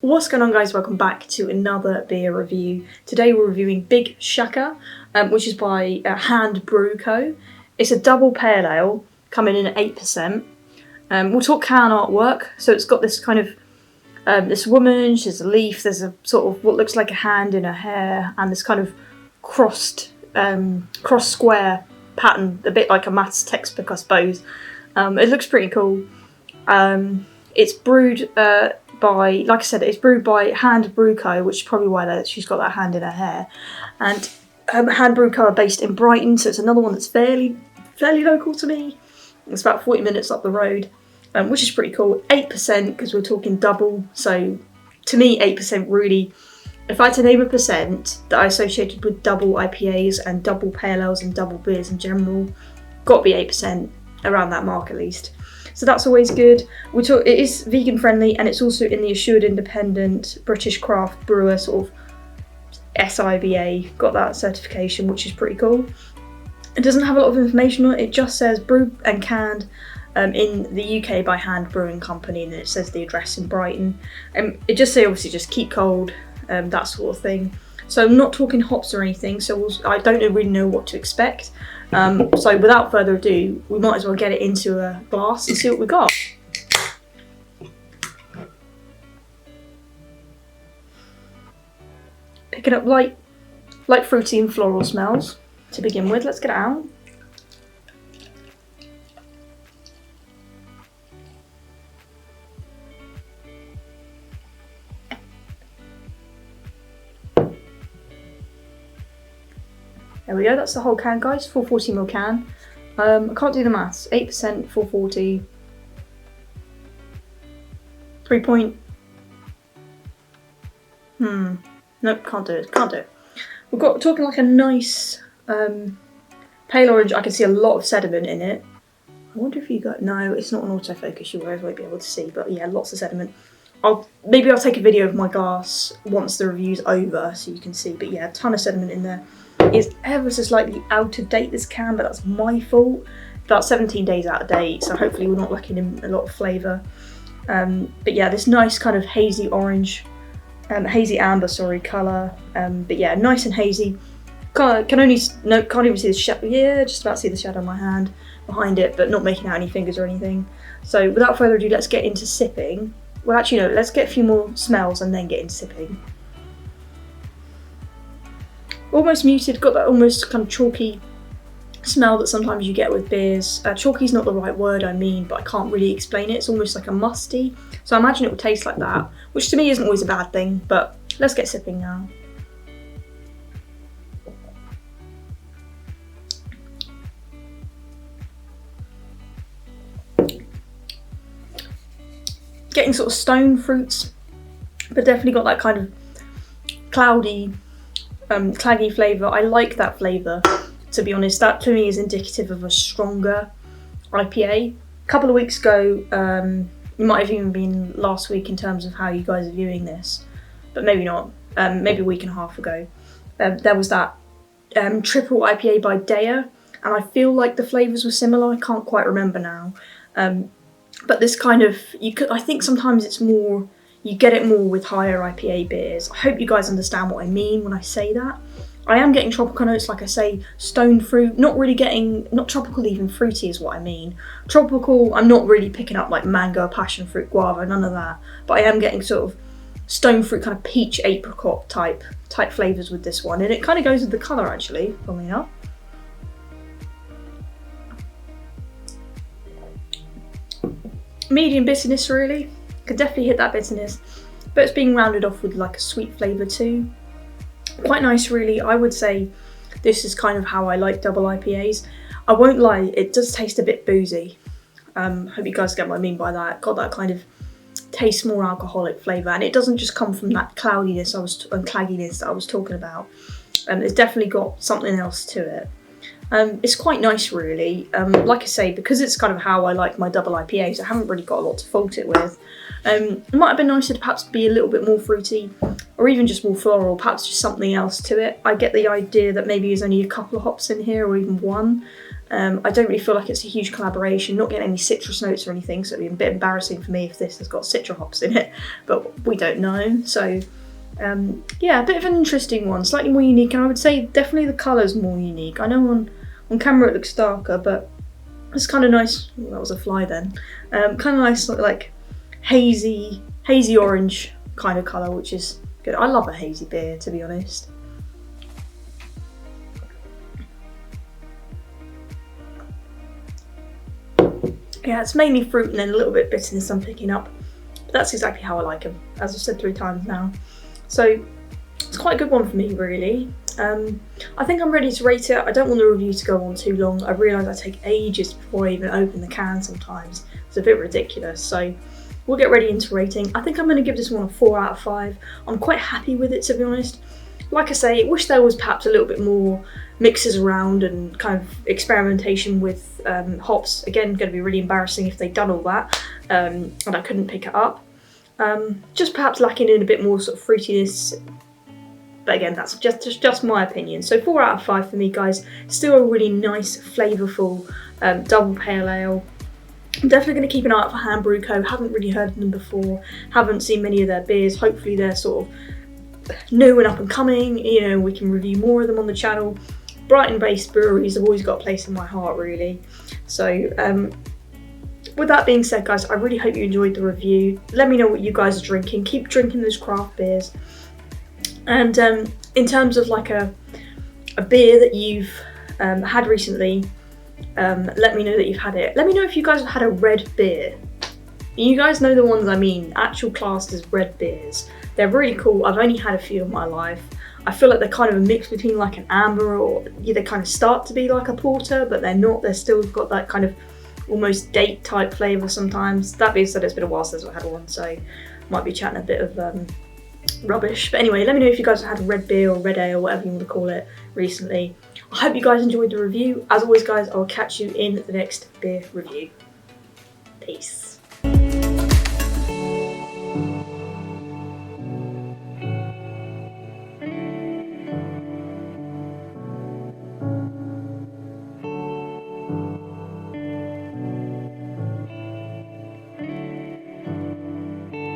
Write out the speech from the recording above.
What's going on, guys? Welcome back to another beer review. Today we're reviewing Big Shaka, which is by Hand Brew Co. It's a double pale ale coming in at 8%. We'll talk can artwork. So it's got this kind of this woman, she's a leaf, there's a sort of what looks like a hand in her hair, and this kind of cross square pattern, a bit like a maths textbook, I suppose. It looks pretty cool. It's brewed by, like I said, it's brewed by Hand Brew Co, which is probably why she's got that hand in her hair. And Hand Brew Co are based in Brighton, so it's another one that's fairly local to me. It's about 40 minutes up the road, which is pretty cool. 8% because we're talking double, so to me 8% really, if I had to name a percent that I associated with double IPAs and double pale ales and double beers in general, got to be 8%, around that mark at least. So that's always good. It is vegan friendly, and it's also in the Assured Independent British Craft Brewer sort of SIBA, got that certification, which is pretty cool. It doesn't have a lot of information on it, it just says brewed and canned in the UK by Hand Brewing Company, and it says the address in Brighton. It just says obviously just keep cold, that sort of thing. So I'm not talking hops or anything, so I don't really know what to expect. So without further ado, we might as well get it into a glass and see what we got. Picking up light fruity and floral smells to begin with. Let's get it out. There we go, that's the whole can, guys, 440ml can. I can't do the maths, 8%, 440, 3 point, nope, can't do it. We're talking like a nice pale orange. I can see a lot of sediment in it. I wonder if you got, no, it's not an autofocus, you guys won't be able to see, but yeah, lots of sediment. Maybe I'll take a video of my glass once the review's over so you can see, but yeah, a ton of sediment in there. It's ever so slightly out of date, this can, but that's my fault. About 17 days out of date, so hopefully we're not lacking in a lot of flavour. But yeah, this nice kind of hazy orange, hazy amber, sorry, colour. But yeah, nice and hazy. Can't even see the shadow. Yeah, just about see the shadow of my hand behind it, but not making out any fingers or anything. So without further ado, let's get into sipping. Well, actually no, let's get a few more smells and then get into sipping. Almost muted, got that almost kind of chalky smell that sometimes you get with beers. Chalky's not the right word, I mean, but I can't really explain it. It's almost like a musty, so I imagine it will taste like that, which to me isn't always a bad thing, but let's get sipping now. Getting sort of stone fruits, but definitely got that kind of cloudy, claggy flavour. I like that flavour, to be honest. That to me is indicative of a stronger IPA. A couple of weeks ago, it might have even been last week in terms of how you guys are viewing this, but maybe not, maybe a week and a half ago. There was that triple IPA by Daya, and I feel like the flavours were similar, I can't quite remember now. But this kind of, I think sometimes it's more, you get it more with higher IPA beers. I hope you guys understand what I mean when I say that. I am getting tropical notes, like I say, stone fruit, not tropical, even fruity is what I mean. Tropical, I'm not really picking up like mango, passion fruit, guava, none of that. But I am getting sort of stone fruit, kind of peach, apricot type flavours with this one. And it kind of goes with the colour actually, funnily enough. Medium bitterness really. Could definitely hit that bitterness, but it's being rounded off with like a sweet flavour too. Quite nice really. I would say this is kind of how I like double IPAs. I won't lie, it does taste a bit boozy. Hope you guys get what I mean by that. Got that kind of taste, more alcoholic flavour, and it doesn't just come from that cloudiness and clagginess that I was talking about. It's definitely got something else to it. It's quite nice really. Like I say, because it's kind of how I like my double IPAs, I haven't really got a lot to fault it with. It might have been nicer to perhaps be a little bit more fruity, or even just more floral, perhaps just something else to it. I get the idea that maybe there's only a couple of hops in here, or even one. I don't really feel like it's a huge collaboration, not getting any citrus notes or anything, so it'd be a bit embarrassing for me if this has got citra hops in it, but we don't know. So yeah, a bit of an interesting one, slightly more unique, and I would say definitely the colour's more unique. I know on camera it looks darker, but it's kind of nice. Oh, that was a fly then. Kind of nice, like hazy orange kind of colour, which is good. I love a hazy beer, to be honest. Yeah, it's mainly fruit and then a little bit of bitterness I'm picking up. But that's exactly how I like them, as I've said 3 times now. So it's quite a good one for me, really. I think I'm ready to rate it. I don't want the review to go on too long. I realise I take ages before I even open the can sometimes. It's a bit ridiculous. So we'll get ready into rating. I think I'm going to give this one a 4 out of 5. I'm quite happy with it, to be honest. Like I say, I wish there was perhaps a little bit more mixes around and kind of experimentation with hops. Again, going to be really embarrassing if they'd done all that and I couldn't pick it up. Just perhaps lacking in a bit more sort of fruitiness. But again, that's just my opinion. So 4 out of 5 for me, guys. Still a really nice, flavourful double pale ale. I'm definitely going to keep an eye out for Hand Brew Co. Haven't really heard of them before. Haven't seen many of their beers. Hopefully they're sort of new and up and coming. You know, we can review more of them on the channel. Brighton-based breweries have always got a place in my heart, really. So with that being said, guys, I really hope you enjoyed the review. Let me know what you guys are drinking. Keep drinking those craft beers. And in terms of like a beer that you've had recently, let me know that you've had it. Let me know if you guys have had a red beer. You guys know the ones I mean, actual classed as red beers. They're really cool. I've only had a few in my life. I feel like they're kind of a mix between like an amber or they kind of start to be like a porter, but they're not. They're still got that kind of almost date type flavour sometimes. That being said, it's been a while since I had one, so might be chatting a bit of rubbish. But anyway, let me know if you guys have had red beer or red ale, whatever you want to call it, recently. I hope you guys enjoyed the review. As always, guys, I'll catch you in the next beer review. Peace.